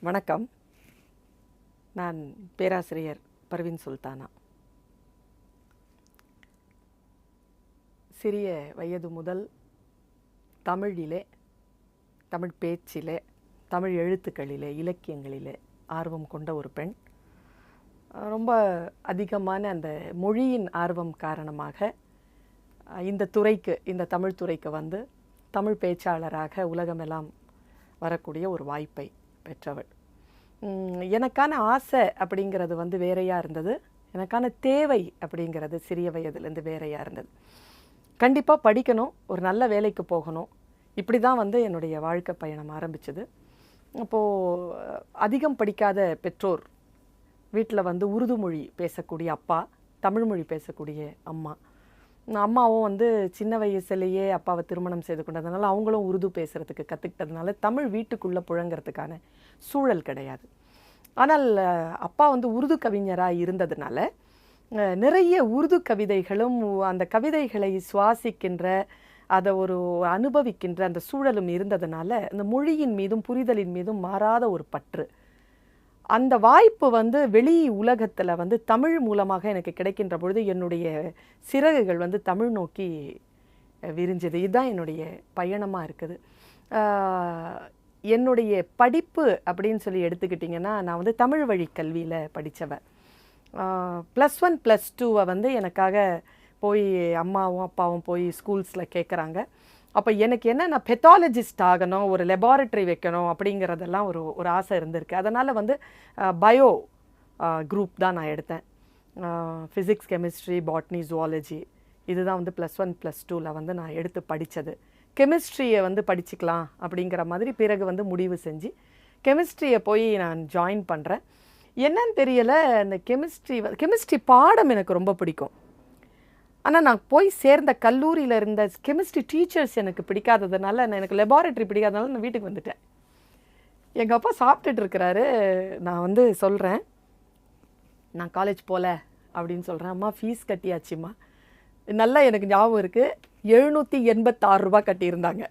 வணக்கம். நான் பேராசிரியர் பர்வீன் சுல்தானா. சிறிய வயது முதல் தமிழிலே, தமிழ் பேச்சிலே, தமிழ் எழுத்துக்களிலே, இலக்கியங்களிலே ஆர்வம் கொண்ட ஒரு பெண். ரொம்ப அதிகமான அந்த மொழியின் ஆர்வம் காரணமாக இந்த துறைக்கு, இந்த தமிழ் துறைக்கு வந்து தமிழ் பேச்சாளராக உலகமெல்லாம் வரக்கூடிய ஒரு வாய்ப்பை பெற்றவள். எனக்கான ஆசை அப்படிங்கிறது வந்து வேறையாக இருந்தது. எனக்கான தேவை அப்படிங்கிறது சிறிய வயதுலேருந்து வேறையாக இருந்தது. கண்டிப்பாக படிக்கணும், ஒரு நல்ல வேலைக்கு போகணும், இப்படி தான் வந்து என்னுடைய வாழ்க்கை பயணம் ஆரம்பிச்சது. அப்போது அதிகம் படிக்காத பெற்றோர், வீட்டில் வந்து உருது மொழி பேசக்கூடிய அப்பா, தமிழ் மொழி பேசக்கூடிய அம்மா. அம்மாவும் வந்து சின்ன வயசுலேயே அப்பாவை திருமணம் செய்து கொண்டதுனால அவங்களும் உருது பேசுகிறதுக்கு கற்றுக்கிட்டதுனால தமிழ் வீட்டுக்குள்ளே புழங்கிறதுக்கான சூழல் கிடையாது. ஆனால் அப்பா வந்து உருது கவிஞராக இருந்ததுனால நிறைய உருது கவிதைகளும் அந்த கவிதைகளை சுவாசிக்கின்ற, அதை ஒரு அனுபவிக்கின்ற அந்த சூழலும் இருந்ததுனால இந்த மொழியின் மீதும் புரிதலின் மீதும் மாறாத ஒரு பற்று. அந்த வாய்ப்பு வந்து வெளி உலகத்தில் வந்து தமிழ் மூலமாக எனக்கு கிடைக்கின்ற பொழுது என்னுடைய சிறகுகள் வந்து தமிழ் நோக்கி விரிஞ்சது. இதுதான் என்னுடைய பயணமாக இருக்குது. என்னுடைய படிப்பு அப்படின்னு சொல்லி எடுத்துக்கிட்டிங்கன்னா, நான் வந்து தமிழ் வழி கல்வியில் படித்தவன். +1 +2 வந்து எனக்காக போய் அம்மாவும் அப்பாவும் போய் ஸ்கூல்ஸில் கேட்குறாங்க. அப்போ எனக்கு என்ன, நான் பெத்தாலஜிஸ்ட் ஆகணும், ஒரு லெபார்ட்ரி வைக்கணும் அப்படிங்கிறதெல்லாம் ஒரு ஆசை இருந்திருக்கு. அதனால் வந்து பயோ குரூப் தான் நான் எடுத்தேன். ஃபிசிக்ஸ், கெமிஸ்ட்ரி, பாட்னி, ஜுவாலஜி இதுதான் வந்து +1 +2 வந்து நான் எடுத்து படித்தது. கெமிஸ்ட்ரியை வந்து படிச்சுக்கலாம் அப்படிங்கிற மாதிரி பிறகு வந்து முடிவு செஞ்சு கெமிஸ்ட்ரியை போய் நான் ஜாயின் பண்ணுறேன். என்னன்னு தெரியலை, இந்த கெமிஸ்ட்ரி பாடம் எனக்கு ரொம்ப பிடிக்கும். ஆனால் நான் போய் சேர்ந்த கல்லூரியில் இருந்த கெமிஸ்ட்ரி டீச்சர்ஸ் எனக்கு பிடிக்காததுனால, எனக்கு லெபார்ட்ரி பிடிக்காததுனால நான் வீட்டுக்கு வந்துட்டேன். எங்கள் அப்பா சாப்பிட்டுட்டு இருக்கிறாரு. நான் வந்து சொல்கிறேன், நான் காலேஜ் போகல அப்படின்னு சொல்கிறேன். அம்மா ஃபீஸ் கட்டியாச்சும்மா. நல்லா எனக்கு ஞாபகம் இருக்குது, 786 ரூபா கட்டியிருந்தாங்க.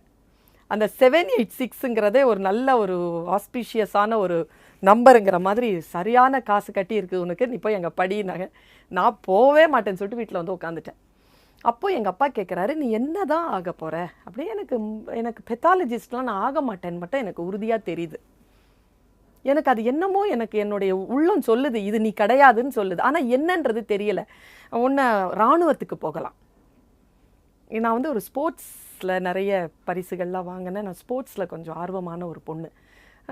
அந்த 786ங்கிறதே ஒரு நல்ல ஒரு ஆஸ்பீஷியஸான ஒரு நம்பருங்கிற மாதிரி, சரியான காசு கட்டி இருக்குது உனக்கு, நீ போய் எங்கள் படினாங்க. நான் போவே மாட்டேன்னு சொல்லிட்டு வீட்டில் வந்து உட்காந்துட்டேன். அப்போது எங்கள் அப்பா கேட்குறாரு, நீ என்ன தான் ஆக போகிற அப்படியே. எனக்கு பெத்தாலஜிஸ்ட்லாம் நான் ஆக மாட்டேன்னு மட்டும் எனக்கு உறுதியாக தெரியுது. எனக்கு அது என்னமோ எனக்கு என்னுடைய உள்ளம் சொல்லுது, இது நீ கிடையாதுன்னு சொல்லுது. ஆனால் என்னன்றது தெரியலை. ஒன்று இராணுவத்துக்கு போகலாம். நான் வந்து ஒரு ஸ்போர்ட்ஸில் நிறைய பரிசுகள்லாம் வாங்கினேன். நான் ஸ்போர்ட்ஸில் கொஞ்சம் ஆர்வமான ஒரு பொண்ணு.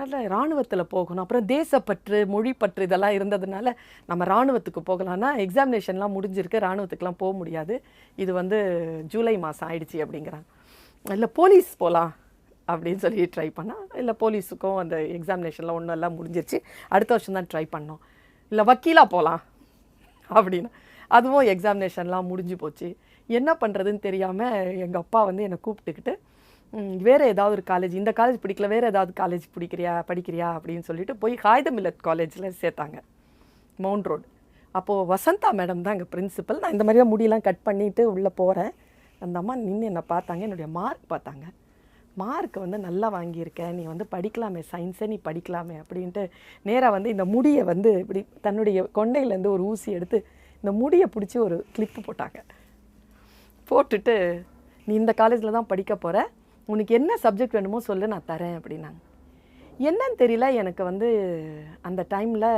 அதில் இராணுவத்தில் போகணும், அப்புறம் தேசப்பற்று, மொழிப்பற்று இதெல்லாம் இருந்ததுனால நம்ம இராணுவத்துக்கு போகலான்னா எக்ஸாமினேஷன்லாம் முடிஞ்சிருக்கு, இராணுவத்துக்குலாம் போக முடியாது, இது வந்து ஜூலை மாதம் ஆயிடுச்சு அப்படிங்கிறாங்க. இல்லை போலீஸ் போகலாம் அப்படின்னு சொல்லி ட்ரை பண்ணால், இல்லை போலீஸுக்கும் அந்த எக்ஸாமினேஷன்லாம் ஒன்றும் எல்லாம் முடிஞ்சிருச்சு, அடுத்த வருஷம் தான் ட்ரை பண்ணோம். இல்லை வக்கீலாக போகலாம் அப்படின்னு, அதுவும் எக்ஸாமினேஷன்லாம் முடிஞ்சு போச்சு. என்ன பண்ணுறதுன்னு தெரியாமல் எங்கள் அப்பா வந்து என்னை கூப்பிட்டுக்கிட்டு, வேறு ஏதாவது ஒரு காலேஜ், இந்த காலேஜ் பிடிக்கல, வேறு ஏதாவது காலேஜ் படிக்கிறியா அப்படின்னு சொல்லிட்டு போய் காயித மில்லத் காலேஜில் சேர்த்தாங்க, மவுண்ட் ரோடு. அப்போது வசந்தா மேடம் தான் எங்கள் பிரின்சிபல். நான் இந்த மாதிரியாக முடியெல்லாம் கட் பண்ணிவிட்டு உள்ளே போகிறேன். அந்த அம்மா நின்று என்னை பார்த்தாங்க, என்னுடைய மார்க் பார்த்தாங்க. மார்க் வந்து நல்லா வாங்கியிருக்கேன், நீ வந்து படிக்கலாமே, சயின்ஸே நீ படிக்கலாமே அப்படின்ட்டு நேராக வந்து இந்த முடியை வந்து இப்படி தன்னுடைய கொண்டையிலேருந்து ஒரு ஊசி எடுத்து இந்த முடியை பிடிச்சி ஒரு கிளிப்பு போட்டாங்க. போட்டுட்டு, நீ இந்த காலேஜில் தான் படிக்க போகிற, உனக்கு என்ன சப்ஜெக்ட் வேணுமோ சொல்லு, நான் தரேன் அப்படின்னாங்க. என்னன்னு தெரியல, எனக்கு வந்து அந்த டைமில்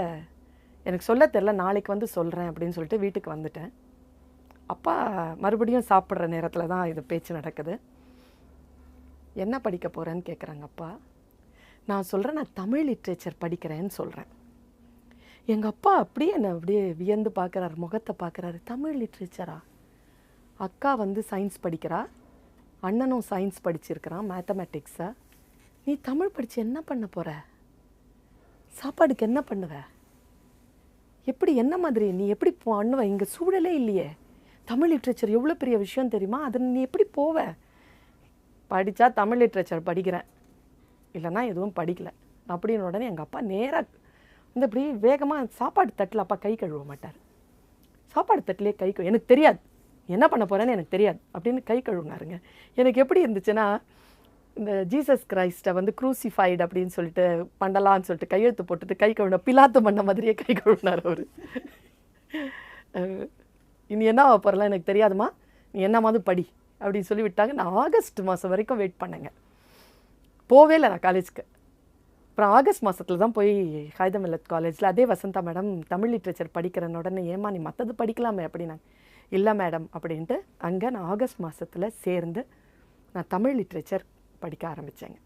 எனக்கு சொல்ல தெரியல, நாளைக்கு வந்து சொல்கிறேன் அப்படின்னு சொல்லிட்டு வீட்டுக்கு வந்துட்டேன். அப்பா மறுபடியும் சாப்பிட்ற நேரத்தில் தான் இது பேச்சு நடக்குது. என்ன படிக்க போகிறேன்னு கேட்குறாங்க அப்பா. நான் சொல்கிறேன், நான் தமிழ் லிட்ரேச்சர் படிக்கிறேன்னு சொல்கிறேன். எங்கள் அப்பா அப்படியே என்னை அப்படியே வியந்து பார்க்குறாரு, முகத்தை பார்க்குறாரு. தமிழ் லிட்ரேச்சரா? அக்கா வந்து சயின்ஸ் படிக்கிறா, அண்ணனும் சயின்ஸ் படிச்சிருக்கிறான், மேத்தமெட்டிக்ஸா. நீ தமிழ் படித்து என்ன பண்ண போகிற? சாப்பாடுக்கு என்ன பண்ணுவ? எப்படி, என்ன மாதிரி நீ எப்படி பண்ணுவ? இங்கே சூழலே இல்லையே. தமிழ் லிட்ரேச்சர் எவ்வளோ பெரிய விஷயம் தெரியுமா, அதில் நீ எப்படி போவ? படித்தா தமிழ் லிட்ரேச்சர் படிக்கிறேன், இல்லைனா எதுவும் படிக்கலை அப்படின்னு உடனே எங்கள் அப்பா நேராக இந்த இப்படி வேகமாக சாப்பாடு தட்டில், அப்பா கை கழுவ மாட்டார், சாப்பாடு தட்டிலே கை எனக்கு தெரியாது என்ன பண்ண போகிறேன்னு எனக்கு தெரியாது அப்படின்னு கை கழுவுனாருங்க. எனக்கு எப்படி இருந்துச்சுன்னா, இந்த ஜீசஸ் கிரைஸ்ட்டை வந்து க்ரூசிஃபைடு அப்படின்னு சொல்லிட்டு பண்ணலான்னு சொல்லிட்டு கையெழுத்து போட்டுட்டு கை கழுவின பிலாத்து பண்ண மாதிரியே கை கழுவினார் அவர். இனி என்ன போகிறலாம் எனக்கு தெரியாதுமா, நீ என்னமாவது படி அப்படின்னு சொல்லி விட்டாங்க. நான் ஆகஸ்ட் மாதம் வரைக்கும் வெயிட் பண்ணேங்க, போவே இல்லை நான் காலேஜுக்கு. அப்புறம் ஆகஸ்ட் மாதத்தில் தான் போய் ஹைதமில்லத் காலேஜில் அதே வசந்தா மேடம் தமிழ் லிட்ரேச்சர் படிக்கிறேன்னு உடனே, ஏமா நீ மற்றது படிக்கலாமே அப்படின்னாங்க. இல்லை மேடம் அப்படின்ட்டு அங்கே நான் ஆகஸ்ட் மாதத்தில் சேர்ந்து நான் தமிழ் லிட்ரேச்சர் படிக்க ஆரம்பித்தேங்க.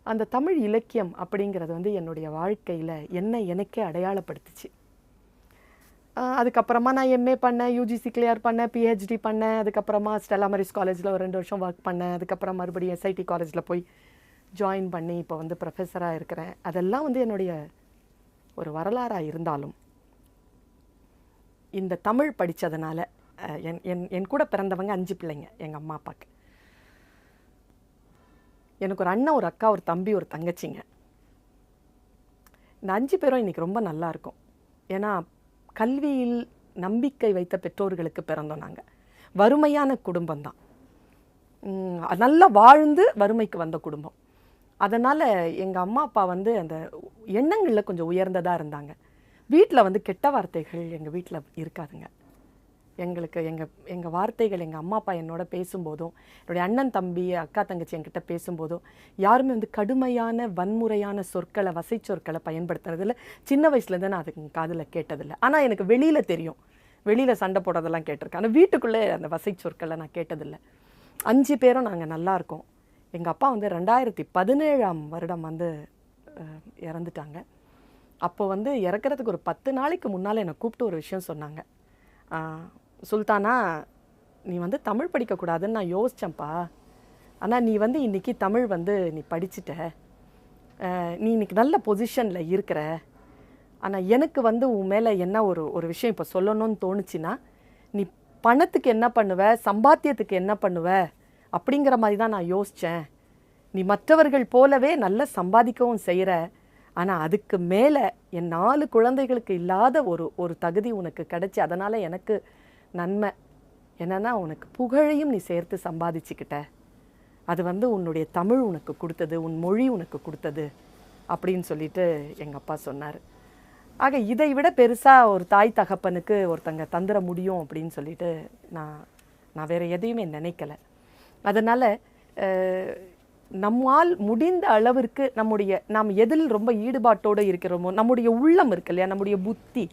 அந்த தமிழ் இலக்கியம் அப்படிங்கிறது வந்து என்னுடைய வாழ்க்கையில் என்ன எனக்கே அடையாளப்படுத்துச்சு. அதுக்கப்புறமா நான் எம்ஏ பண்ணேன், யூஜிசி கிளியர் பண்ணேன், பிஹெச்டி பண்ணேன். அதுக்கப்புறமா ஸ்டெல்லா மரிஸ் காலேஜில் ஒரு 2 வருஷம் ஒர்க் பண்ணேன். அதுக்கப்புறம் மறுபடியும் எஸ்ஐடி காலேஜில் போய் ஜாயின் பண்ணி இப்போ வந்து ப்ரொஃபஸராக இருக்கிறேன். அதெல்லாம் வந்து என்னுடைய ஒரு வரலாறாக இருந்தாலும் இந்த தமிழ் படித்ததுனால என் கூட பிறந்தவங்க 5 பிள்ளைங்க எங்கள் அம்மா அப்பாவுக்கு. எனக்கு ஒரு அண்ணன், ஒரு அக்கா, ஒரு தம்பி, ஒரு தங்கச்சிங்க. இந்த 5 பேரும் இன்றைக்கி ரொம்ப நல்லா இருக்கும். ஏன்னா கல்வியில் நம்பிக்கை வைத்த பெற்றோர்களுக்கு பிறந்தோம் நாங்கள். வறுமையான குடும்பம்தான், நல்லா வாழ்ந்து வறுமைக்கு வந்த குடும்பம். அதனால் எங்கள் அம்மா அப்பா வந்து அந்த எண்ணங்களில் கொஞ்சம் உயர்ந்ததாக இருந்தாங்க. வீட்டில் வந்து கெட்ட வார்த்தைகள் எங்கள் வீட்டில் இருக்காதுங்க. எங்களுக்கு எங்கள் வார்த்தைகள் எங்கள் அம்மா அப்பா என்னோட பேசும்போதும், என்னுடைய அண்ணன் தம்பி அக்கா தங்கச்சி என்கிட்ட பேசும்போதும் யாருமே வந்து கடுமையான வன்முறையான சொற்களை, வசை சொற்களை பயன்படுத்துறதில்ல. சின்ன வயசுலேருந்து நான் அதுக்கு காதில் கேட்டதில்லை. ஆனால் எனக்கு வெளியில் தெரியும், வெளியில் சண்டை போடுறதெல்லாம் கேட்டிருக்கேன். ஆனால் வீட்டுக்குள்ளே அந்த வசை சொற்களை நான் கேட்டதில்லை. 5 பேரும் நாங்கள் நல்லா இருக்கோம். எங்கள் அப்பா வந்து 2017ஆம் வருடம் வந்து இறந்துட்டாங்க. அப்போ வந்து இறக்கிறதுக்கு ஒரு 10 நாளைக்கு முன்னால் என்னை கூப்பிட்டு ஒரு விஷயம் சொன்னாங்க. சுல்தானா, நீ வந்து தமிழ் படிக்கக்கூடாதுன்னு நான் யோசித்தேன்ப்பா. ஆனால் நீ வந்து இன்றைக்கி தமிழ் வந்து நீ படிச்சுட்ட, நீ இன்றைக்கி நல்ல பொசிஷனில் இருக்கிற. ஆனால் எனக்கு வந்து உன் மேலே என்ன ஒரு விஷயம் இப்போ சொல்லணும்னு தோணுச்சுன்னா, நீ பணத்துக்கு என்ன பண்ணுவ, சம்பாத்தியத்துக்கு என்ன பண்ணுவ அப்படிங்கிற மாதிரி தான் நான் யோசித்தேன். நீ மற்றவர்கள் போலவே நல்லா சம்பாதிக்கவும் செய்கிற, ஆனால் அதுக்கு மேலே என் 4 குழந்தைகளுக்கு இல்லாத ஒரு தகுதி உனக்கு கிடைச்சி, அதனால் எனக்கு நன்மை என்னென்னா உனக்கு புகழையும் நீ சேர்த்து சம்பாதிச்சுக்கிட்ட. அது வந்து உன்னுடைய தமிழ் உனக்கு கொடுத்தது, உன் மொழி உனக்கு கொடுத்தது அப்படின்னு சொல்லிட்டு எங்கள் அப்பா சொன்னார். ஆக இதை விட பெருசாக ஒரு தாய் தகப்பனுக்கு ஒருத்தங்க தந்துட முடியும் அப்படின்னு சொல்லிட்டு நான் வேறு எதையுமே நினைக்கலை. அதனால் நம்மால் முடிந்த அளவிற்கு நாம் எதில் ரொம்ப ஈடுபாட்டோடு இருக்கிறோமோ, நம்முடைய உள்ளம் இருக்கு இல்லையா, நம்முடைய புத்தி,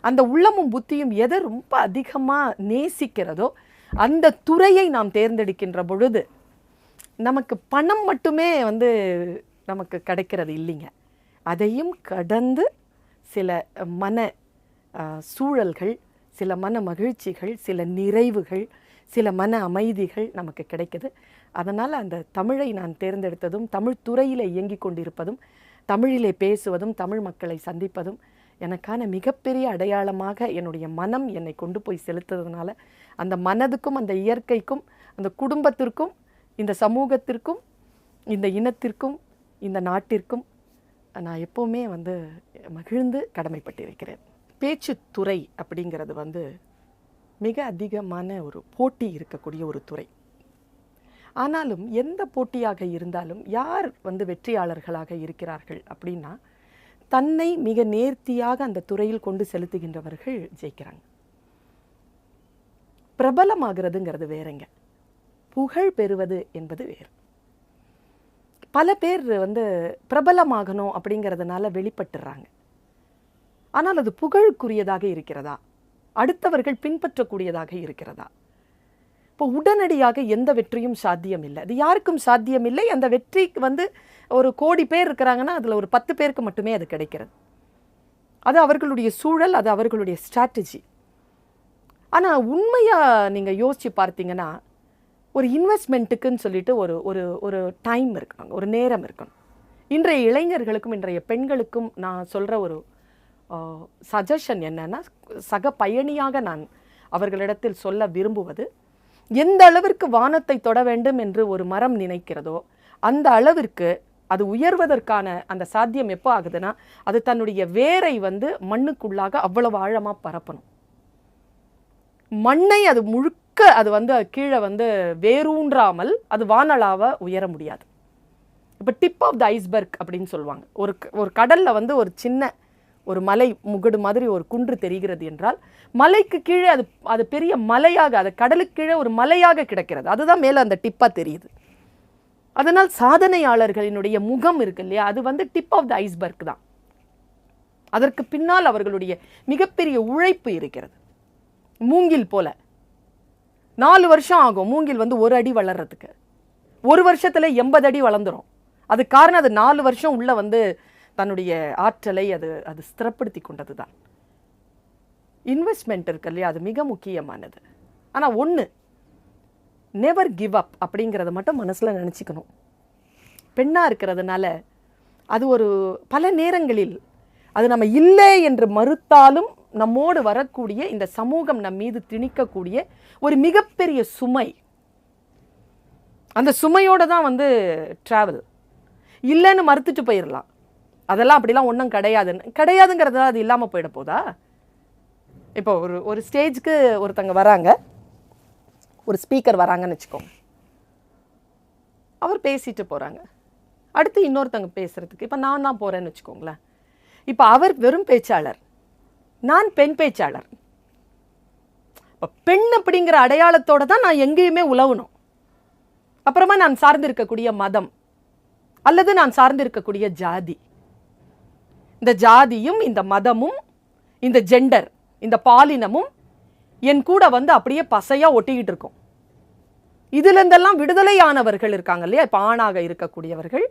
அந்த உள்ளமும் புத்தியும் எதை ரொம்ப அதிகமாக நேசிக்கிறதோ அந்த துறையை நாம் தேர்ந்தெடுக்கின்ற பொழுது நமக்கு பணம் மட்டுமே வந்து நமக்கு கிடைக்கிறது இல்லைங்க. அதையும் கடந்து சில மன சூழல்கள், சில மன மகிழ்ச்சிகள், சில நிறைவுகள், சில மன அமைதிகள் நமக்கு கிடைக்குது. அதனால் அந்த தமிழை நான் தேர்ந்தெடுத்ததும், தமிழ் துறையில் இயங்கிக் கொண்டிருப்பதும், தமிழிலே பேசுவதும், தமிழ் மக்களை சந்திப்பதும் எனக்கான மிகப்பெரிய அடையாளமாக என்னுடைய மனம் என்னை கொண்டு போய் செலுத்துறதுனால அந்த மனதுக்கும், அந்த இயற்கைக்கும், அந்த குடும்பத்திற்கும், இந்த சமூகத்திற்கும், இந்த இனத்திற்கும், இந்த நாட்டிற்கும் நான் எப்போவுமே வந்து மகிழ்ந்து கடமைப்பட்டிருக்கிறேன். பேச்சுத்துறை அப்படிங்கிறது வந்து மிக அதிகமான ஒரு போட்டி இருக்கக்கூடிய ஒரு துறை. ஆனாலும் எந்த போட்டியாக இருந்தாலும் யார் வந்து வெற்றியாளர்களாக இருக்கிறார்கள் அப்படின்னா, தன்னை மிக நேர்த்தியாக அந்த துறையில் கொண்டு செலுத்துகின்றவர்கள் ஜெயிக்கிறாங்க. பிரபலமாகிறதுங்கிறது வேறங்க, புகழ் பெறுவது என்பது வேறு. பல பேர் வந்து பிரபலமாகணும் அப்படிங்கிறதுனால வெளிப்பட்டுறாங்க. ஆனால் அது புகழுக்குரியதாக இருக்கிறதா, அடுத்தவர்கள் பின்பற்றக்கூடியதாக இருக்கிறதா? இப்போ உடனடியாக எந்த வெற்றியும் சாத்தியம் இல்லை, அது யாருக்கும் சாத்தியம் இல்லை. அந்த வெற்றிக்கு வந்து ஒரு 1 கோடி பேர் இருக்கிறாங்கன்னா அதில் ஒரு 10 பேருக்கு மட்டுமே அது கிடைக்கிறது. அது அவர்களுடைய சூழல், அது அவர்களுடைய ஸ்ட்ராட்டஜி. ஆனால் உண்மையாக நீங்கள் யோசித்து பார்த்தீங்கன்னா, ஒரு இன்வெஸ்ட்மெண்ட்டுக்குன்னு சொல்லிட்டு ஒரு ஒரு ஒரு டைம் இருக்கணும், ஒரு நேரம் இருக்கணும். இன்றைய இளைஞர்களுக்கும் இன்றைய பெண்களுக்கும் நான் சொல்கிற ஒரு சஜஷன் என்னன்னா, சக பயணியாக நான் அவர்களிடத்தில் சொல்ல விரும்புவது, எந்த அளவிற்கு வானத்தை தொட வேண்டும் என்று ஒரு மரம் நினைக்கிறதோ அந்த அளவிற்கு அது உயர்வதற்கான அந்த சாத்தியம் எப்போ ஆகுதுன்னா, அது தன்னுடைய வேரை வந்து மண்ணுக்குள்ளாக அவ்வளவு ஆழமாக பரப்பணும். மண்ணை அது முழுக்க அது வந்து கீழே வந்து வேரூன்றாமல் அது வானளாவ உயர முடியாது. இப்போ டிப் ஆஃப் த ஐஸ்பர்க் அப்படின்னு சொல்லுவாங்க. ஒரு கடலில் வந்து ஒரு சின்ன ஒரு மலை முகடு மாதிரி ஒரு குன்று தெரிகிறது என்றால் மலைக்கு கீழே அது பெரிய மலையாக, அது கடலுக்கு கீழே ஒரு மலையாக கிடக்கிறது. அதுதான் மேலே அந்த டிப்பாக தெரியுது. அதனால் சாதனையாளர்களினுடைய முகம் இருக்கு இல்லையா, அது வந்து டிப் ஆஃப் த ஐஸ்பர்க் தான். அதற்கு பின்னால் அவர்களுடைய மிகப்பெரிய உழைப்பு இருக்கிறது. மூங்கில் போல 4 வருஷம் ஆகும் மூங்கில் வந்து 1 அடி வளர்றதுக்கு. 1 வருஷத்துல 80 அடி வளர்ந்துரும். அது காரணம் அது 4 வருஷம் உள்ள வந்து தன்னுடைய ஆற்றலை அது ஸ்திரப்படுத்தி கொண்டது தான். இன்வெஸ்ட்மெண்ட் இருக்கு இல்லையா, அது மிக முக்கியமானது. ஆனால் ஒன்று, நெவர் கிவ் அப் அப்படிங்கிறத மட்டும் மனசில் நினச்சிக்கணும். பெண்ணாக இருக்கிறதுனால அது ஒரு பல நேரங்களில் அது நம்ம இல்லை என்று மறுத்தாலும் நம்மோடு வரக்கூடிய இந்த சமூகம் நம் மீது திணிக்கக்கூடிய ஒரு மிகப்பெரிய சுமை. அந்த சுமையோடு தான் வந்து ட்ராவல். இல்லைன்னு மறுத்துட்டு போயிடலாம், அதெல்லாம் அப்படிலாம் ஒன்றும் கிடையாதுங்கிறதுனால அது இல்லாமல் போயிட போதா? இப்போ ஒரு ஸ்டேஜுக்கு ஒருத்தங்க வராங்க, ஒரு ஸ்பீக்கர் வராங்கன்னு வச்சுக்கோங்க. அவர் பேசிட்டு போகிறாங்க. அடுத்து இன்னொருத்தங்க பேசுகிறதுக்கு இப்போ நான் தான் போகிறேன்னு வச்சுக்கோங்களேன். இப்போ அவர் வெறும் பேச்சாளர், நான் பெண் பேச்சாளர். இப்போ பெண் அப்படிங்கிற அடையாளத்தோடு தான் நான் எங்கேயுமே உலவணும். அப்புறமா நான் சார்ந்திருக்கக்கூடிய மதம் அல்லது நான் சார்ந்திருக்கக்கூடிய ஜாதி, இந்த ஜாதியும் இந்த மதமும் இந்த ஜெண்டர் இந்த பாலினமும் என் கூட வந்து அப்படியே பசையாக ஒட்டிக்கிட்டு இருக்கும். இதுலேருந்தெல்லாம் விடுதலையானவர்கள் இருக்காங்க இல்லையா, இப்போ ஆணாக இருக்கக்கூடியவர்கள்,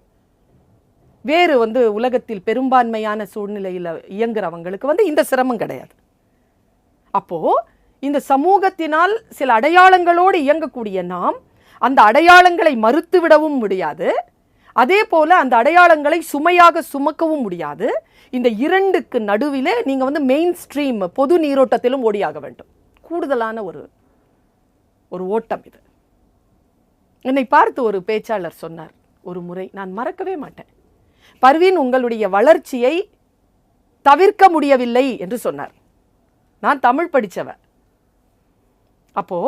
வேறு வந்து உலகத்தில் பெரும்பான்மையான சூழ்நிலையில் இயங்குறவங்களுக்கு வந்து இந்த சிரமம் கிடையாது. அப்போது இந்த சமூகத்தினால் சில அடையாளங்களோடு இயங்கக்கூடிய நாம் அந்த அடையாளங்களை மறுத்து விடவும் முடியாது, அதே போல் அந்த அடையாளங்களை சுமையாக சுமக்கவும் முடியாது. இந்த இரண்டுக்கு நடுவில் நீங்கள் வந்து மெயின் ஸ்ட்ரீம் பொது நீரோட்டத்திலும் ஓடியாக வேண்டும். கூடுதலான ஒரு ஓட்டம் இது. என்னை பார்த்து ஒரு பேச்சாளர் சொன்னார் ஒரு முறை, நான் மறக்கவே மாட்டேன், பர்வீன் உங்களுடைய வளர்ச்சியை தவிர்க்க முடியவில்லை என்று சொன்னார். நான் தமிழ் படித்தவன். அப்போ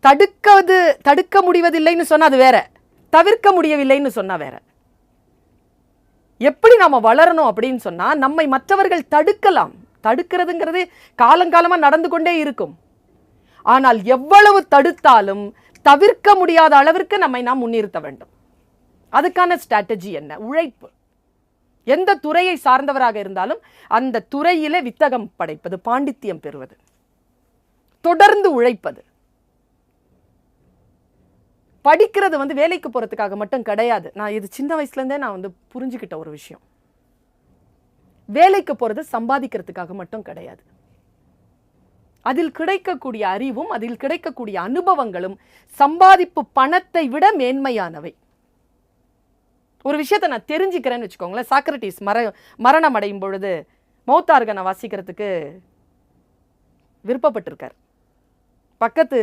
தடுக்க முடிவதில்லைன்னு சொன்னா அது வேற, தவிர்க்க முடியவில்லைன்னு சொன்னா வேற. எப்படி நாம வளரணும் அப்படின்னு சொன்னா நம்மை மற்றவர்கள் தடுக்கலாம். தடுக்கிறதுங்கிறது காலங்காலமா நடந்து கொண்டே இருக்கும். ஆனால் எவ்வளவு தடுத்தாலும் தவிர்க்க முடியாத அளவிற்கு நம்மை நாம் முன்னிறுத்த வேண்டும். அதுக்கான ஸ்ட்ராட்டஜி என்ன? உழைப்பு. எந்த துறையை சார்ந்தவராக இருந்தாலும் அந்த துறையிலே வித்தகம் படைப்பது, பாண்டித்தியம் பெறுவது, தொடர்ந்து உழைப்பது. படிக்கிறது வந்து வேலைக்கு போகிறதுக்காக மட்டும் கிடையாது. நான் இது சின்ன வயசுலேருந்தே நான் வந்து புரிஞ்சுக்கிட்ட ஒரு விஷயம். வேலைக்கு போகிறது சம்பாதிக்கிறதுக்காக மட்டும் கிடையாது. அதில் கிடைக்கக்கூடிய அறிவும் அதில் கிடைக்கக்கூடிய அனுபவங்களும் சம்பாதிப்பு பணத்தை விட மேன்மையானவை. ஒரு விஷயத்தை நான் தெரிஞ்சுக்கிறேன்னு வச்சுக்கோங்களேன். சாக்ரட்டிஸ் மரணம் அடையும் பொழுது மௌத்தார்கனை வாசிக்கிறதுக்கு விருப்பப்பட்டிருக்கார். பக்கத்து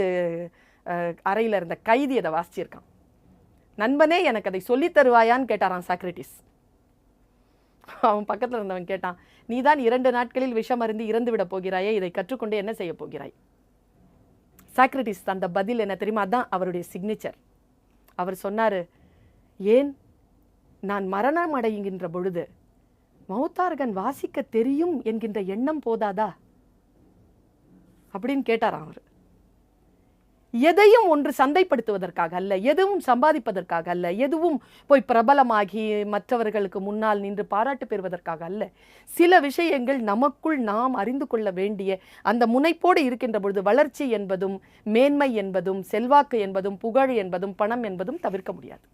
அறையில் இருந்த கைதி அதை வாசிச்சிருக்கான். நண்பனே எனக்கு அதை சொல்லித் தருவாயான்னு கேட்டாரான் சாக்ரட்டிஸ். அவன் பக்கத்தில் இருந்தவன் கேட்டான், நீ தான் 2 நாட்களில் விஷம் அருந்தி இறந்து விட போகிறாயே, இதை கற்றுக்கொண்டு என்ன செய்ய போகிறாய்? சாக்ரட்டிஸ் அந்த பதில் என்ன தெரியுமா? அதான் அவருடைய சிக்னேச்சர். அவர் சொன்னார், ஏன் நான் மரணம் அடைகின்ற பொழுது மௌத்தார்கன் வாசிக்க தெரியும் என்கின்ற எண்ணம் போதாதா அப்படின்னு கேட்டாராம் அவர். எதையும் ஒன்று சந்தைப்படுத்துவதற்காக அல்ல, எதுவும் சம்பாதிப்பதற்காக அல்ல, எதுவும் போய் பிரபலமாகி மற்றவர்களுக்கு முன்னால் நின்று பாராட்டு பெறுவதற்காக அல்ல. சில விஷயங்கள் நமக்குள் நாம் அறிந்து கொள்ள வேண்டிய அந்த முனைப்போடு இருக்கின்ற பொழுது வளர்ச்சி என்பதும் மேன்மை என்பதும் செல்வாக்கு என்பதும் புகழ் என்பதும் பணம் என்பதும் தவிர்க்க முடியாது.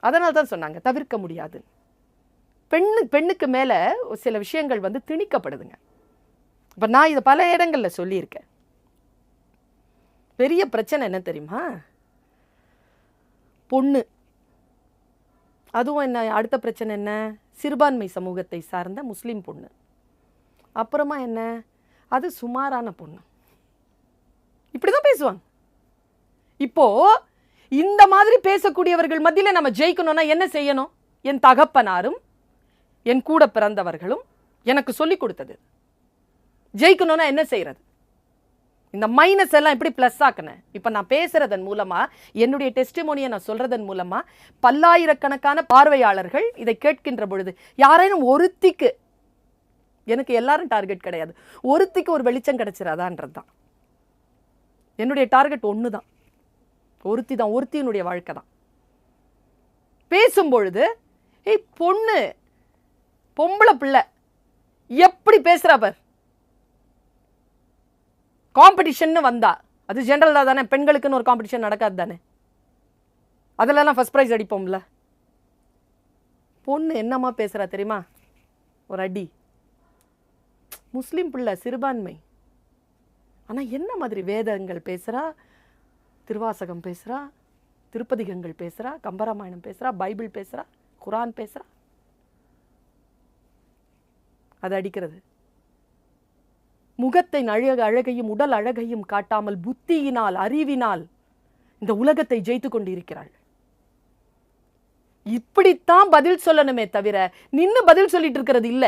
அதனால தான் சொன்னாங்க தவிர்க்க முடியாது. பெண்ணுக்கு மேலே சில விஷயங்கள் வந்து திணிக்கப்படுதுங்க. இப்போ நான் இதை பல இடங்களில் சொல்லியிருக்கேன். பெரிய பிரச்சனை என்ன தெரியுமா? பொண்ணு. அதுவும் என்ன, அடுத்த பிரச்சனை என்ன? சிறுபான்மை சமூகத்தை சார்ந்த முஸ்லீம் பொண்ணு. அப்புறமா என்ன, அது சுமாரான பொண்ணு. இப்படிதான் பேசுவாங்க. இப்போ இந்த மாதிரி பேசக்கூடியவர்கள் மத்தியில் நம்ம ஜெயிக்கணும்னா என்ன செய்யணும்? என் தகப்பனாரும் என் கூட பிறந்தவர்களும் எனக்கு சொல்லிக் கொடுத்தது. ஜெயிக்கணும்னா என்ன செய்யறது? இந்த மைனஸ் எல்லாம் எப்படி ப்ளஸ் ஆக்கினேன்? இப்போ நான் பேசுறதன் மூலமா, என்னுடைய டெஸ்டிமோனியை நான் சொல்றதன் மூலமா பல்லாயிரக்கணக்கான பார்வையாளர்கள் இதை கேட்கின்ற பொழுது யாரேனும் ஒருத்திக்கு, எனக்கு எல்லாரும் டார்கெட் கிடையாது, ஒருத்திக்கு ஒரு வெளிச்சம் கிடைச்சிடாதான்றது தான் என்னுடைய டார்கெட். ஒன்று தான், ஒருத்தி தான், ஒருத்தியினுடைய வாழ்க்கை தான். பேசும்பொழுது பொண்ணு பொம்பளை பிள்ளை எப்படி பேசுறா பார். காம்படிஷன் வந்தா அது ஜென்ரலா தானே, பெண்களுக்குன்னு ஒரு காம்படிஷன் நடக்காது தானே, அதிலெல்லாம் ஃபர்ஸ்ட் ப்ரைஸ் அடிப்போம்ல. பொண்ணு என்னம்மா பேசுறா தெரியுமா? ஒரு அடி. முஸ்லீம் பிள்ளை, சிறுபான்மை, ஆனா என்ன மாதிரி வேதங்கள் பேசுறா, திருவாசகம் பேசுறா, திருப்பதிகங்கள் பேசுறா, கம்பராமாயணம் பேசுறா, பைபிள் பேசுறா, குரான் பேசுறா. அது அடிக்கிறது. முகத்தை அழகையும் உடல் அழகையும் காட்டாமல் புத்தியினால் அறிவினால் இந்த உலகத்தை ஜெயித்து கொண்டிருக்கிறாள். இப்படித்தான் பதில் சொல்லணுமே தவிர நின்னு பதில் சொல்லிட்டு இருக்கிறது இல்ல.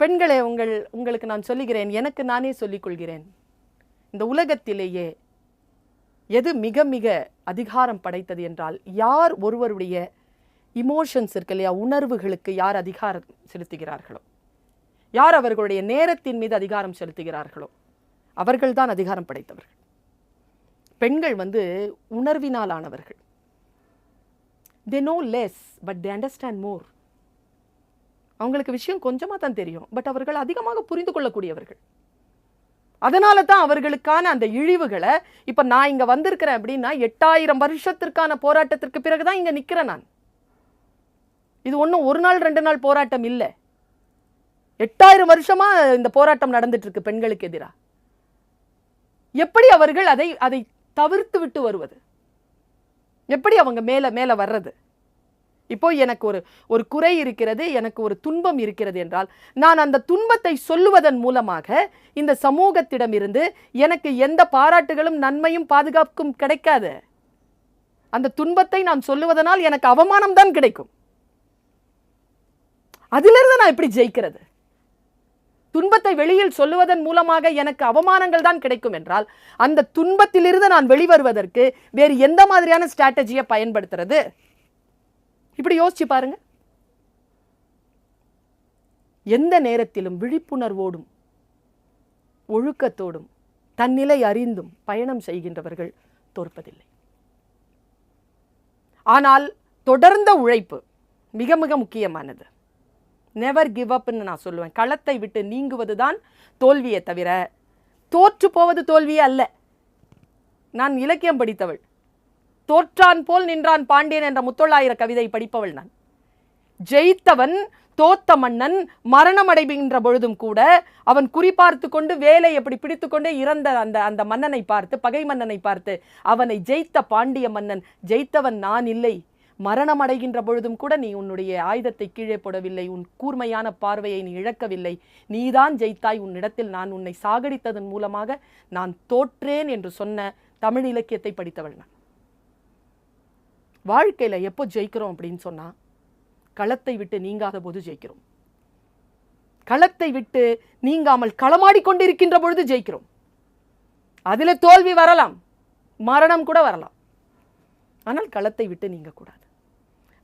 பெண்களே, உங்களுக்கு நான் சொல்லுகிறேன், எனக்கு நானே சொல்லிக் கொள்கிறேன், இந்த உலகத்திலேயே எது மிக மிக அதிகாரம் படைத்தது என்றால், யார் ஒருவருடைய இமோஷன்ஸ் இருக்கு இல்லையா, உணர்வுகளுக்கு யார் அதிகாரம் செலுத்துகிறார்களோ, யார் அவர்களுடைய நேரத்தின் மீது அதிகாரம் செலுத்துகிறார்களோ அவர்கள்தான் அதிகாரம் படைத்தவர்கள். பெண்கள் உணர்வினால் ஆனவர்கள். they know less but they understand more. அவங்களுக்கு விஷயம் கொஞ்சமா தான் தெரியும், பட் அவர்கள் அதிகமாக புரிந்து கொள்ளக்கூடியவர்கள். அதனால தான் அவர்களுக்கான அந்த இழிவுகளை, இப்ப நான் இங்க வந்திருக்கிறேன் அப்படின்னா 8000 வருஷத்திற்கான போராட்டத்திற்கு பிறகுதான் இங்க நிக்கிறேன் நான். இது ஒன்றும் ஒரு நாள் 2 நாள் போராட்டம் இல்லை, 8000 வருஷமா இந்த போராட்டம் நடந்துட்டு இருக்கு பெண்களுக்கு எதிராக. எப்படி அவர்கள் அதை தவிர்த்து விட்டு வருவது, எப்படி அவங்க மேல மேல வர்றது? இப்போ எனக்கு ஒரு குறை இருக்கிறது, எனக்கு ஒரு துன்பம் இருக்கிறது என்றால், நான் அந்த துன்பத்தை சொல்லுவதன் மூலமாக இந்த சமூகத்திடம் இருந்து எனக்கு எந்த பாராட்டுகளும் நன்மையும் பாதுகாப்பும் கிடைக்காது. அந்த துன்பத்தை நான் சொல்லுவதனால் எனக்கு அவமானம் தான் கிடைக்கும். அதிலிருந்து நான் எப்படி ஜெயிக்கிறது? துன்பத்தை வெளியில் சொல்லுவதன் மூலமாக எனக்கு அவமானங்கள் தான் கிடைக்கும் என்றால், அந்த துன்பத்திலிருந்து நான் வெளிவருவதற்கு வேறு எந்த மாதிரியான ஸ்ட்ராட்டஜியை பயன்படுத்துறது? இப்படி யோசிச்சு பாருங்க. எந்த நேரத்திலும் விழிப்புணர்வோடும் ஒழுக்கத்தோடும் தன்னிலை அறிந்தும் பயணம் செய்கின்றவர்கள் தோற்பதில்லை. ஆனால் தொடர்ந்த உழைப்பு மிக மிக முக்கியமானது. நெவர் கிவ் அப்னு நான் சொல்லுவேன். களத்தை விட்டு நீங்குவதுதான் தோல்வியை தவிர தோற்று போவது தோல்வியே அல்ல. நான் இலக்கியம் படித்தவள். தோற்றான் போல் நின்றான் பாண்டியன் என்ற முத்தொள்ளாயிர கவிதை படிப்பவள் நான். ஜெயித்தவன், தோத்த மன்னன் மரணம் அடைகின்ற பொழுதும் கூட அவன் குறிப்பார்த்து கொண்டு வேலை எப்படி பிடித்துக்கொண்டு இறந்த அந்த மன்னனை பார்த்து, பகை மன்னனை பார்த்து, அவனை ஜெயித்த பாண்டிய மன்னன், ஜெயித்தவன் நான் இல்லை, மரணம் அடைகின்ற பொழுதும் கூட நீ உன்னுடைய ஆயுதத்தை கீழே போடவில்லை, உன் கூர்மையான பார்வையை நீ இழக்கவில்லை, நீதான் ஜெயித்தாய், உன்னிடத்தில் நான் உன்னை சாகடித்ததன் மூலமாக நான் தோற்றேன் என்று சொன்ன தமிழ் இலக்கியத்தை படித்தவள் நான். வாழ்க்கையில எப்போ ஜெயிக்கிறோம் அப்படின்னு சொன்னா, களத்தை விட்டு நீங்காத போது ஜெயிக்கிறோம். களத்தை விட்டு நீங்காமல் களமாடி கொண்டிருக்கின்ற பொழுது ஜெயிக்கிறோம். அதுல தோல்வி வரலாம், மரணம் கூட வரலாம், ஆனால் களத்தை விட்டு நீங்க கூடாது.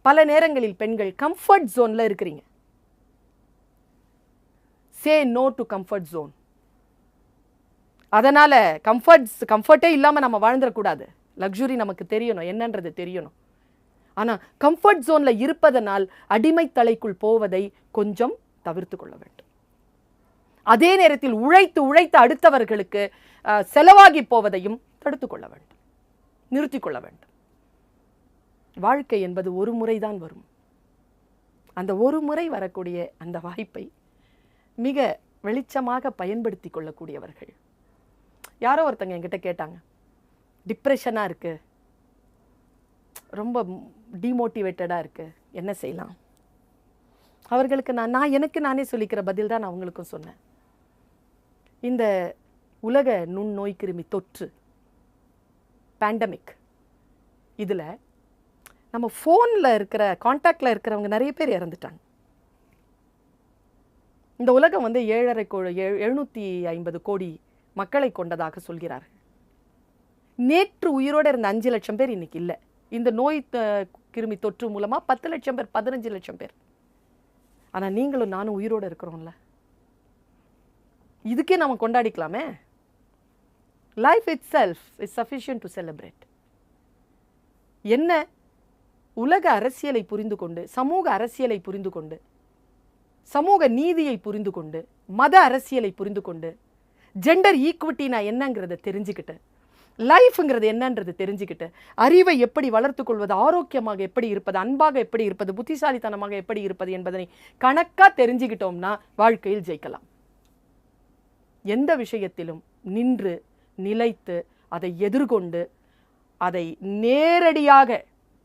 பல நேரங்களில் பெண்கள் கம்ஃபர்ட் ஜோன்ல இருக்கிறீங்க. Say no to comfort zone. அதனால கம்ஃபர்ட்டே இல்லாம நம்ம வாழ்ந்துடக்கூடாது. லக்ஸுரி நமக்கு தெரியணும், என்னன்றது தெரியணும். ஆனா கம்ஃபர்ட் ஜோன்ல இருப்பதனால் அடிமை தலைக்குள் போவதை கொஞ்சம் தவிர்த்து கொள்ள வேண்டும். அதே நேரத்தில் உழைத்து உழைத்து அடுத்தவர்களுக்கு செலவாகி போவதையும் தடுத்து கொள்ள வேண்டும், நிறுத்தி கொள்ள வேண்டும். வாழ்க்கை என்பது ஒரு முறைதான் வரும். அந்த ஒரு முறை வரக்கூடிய அந்த வாய்ப்பை மிக வெளிச்சமாக பயன்படுத்தி கொள்ளக்கூடியவர்கள். யாரோ ஒருத்தங்க என்கிட்ட கேட்டாங்க, டிப்ரெஷனாக இருக்கு, ரொம்ப டிமோட்டிவேட்டடாக இருக்கு, என்ன செய்யலாம்? அவர்களுக்கு நான் எனக்கு நானே சொல்லிக்கிற பதில் தான் நான் அவங்களுக்கும் சொன்னேன். இந்த உலக நுண்ணோய் கிருமி தொற்று பேண்டமிக், இதில் நம்ம ஃபோனில் இருக்கிற கான்டாக்டில் இருக்கிறவங்க நிறைய பேர் இறந்துட்டாங்க. இந்த உலகம் வந்து 750 கோடி மக்களை கொண்டதாக சொல்கிறார்கள். நேற்று உயிரோடு இருந்த 5 லட்சம் பேர் இன்னைக்கு இல்லை. இந்த நோய் கிருமி தொற்று மூலமா 10 லட்சம் பேர், 15 லட்சம் பேர். ஆனா நீங்களும் நானும் உயிரோடு இருக்கிறோம்ல, இதுக்கே நம்ம கொண்டாடிக்கலாமே. Life itself is sufficient to celebrate. என்ன உலக அரசியலை புரிந்து கொண்டு, சமூக அரசியலை புரிந்து கொண்டு, சமூக நீதியை புரிந்து கொண்டு, மத அரசியலை புரிந்து கொண்டு, ஜெண்டர் ஈக்குவிட்டினா என்னங்கிறத தெரிஞ்சுக்கிட்டு, லைஃப்ங்கிறது என்னன்றது தெரிஞ்சுக்கிட்டு, அறிவை எப்படி வளர்த்து கொள்வது, ஆரோக்கியமாக எப்படி இருப்பது, அன்பாக எப்படி இருப்பது, புத்திசாலித்தனமாக எப்படி இருப்பது என்பதனை கணக்காக தெரிஞ்சுக்கிட்டோம்னா வாழ்க்கையில் ஜெயிக்கலாம். எந்த விஷயத்திலும் நின்று நிலைத்து அதை எதிர்கொண்டு அதை நேரடியாக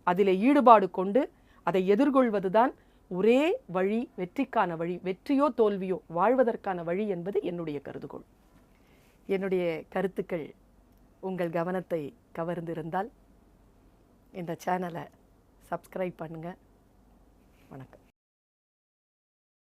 அதில் ஈடுபாடு கொண்டு அதை எதிர்கொள்வதுதான் ஒரே வழி, வெற்றிக்கான வழி. வெற்றியோ தோல்வியோ வாழ்வதற்கான வழி என்பது என்னுடைய கருதுகோள். என்னுடைய கருத்துக்கள் உங்கள் கவனத்தை கவர்ந்திருந்தால் இந்த சேனலை சப்ஸ்கிரைப் பண்ணுங்கள். வணக்கம்.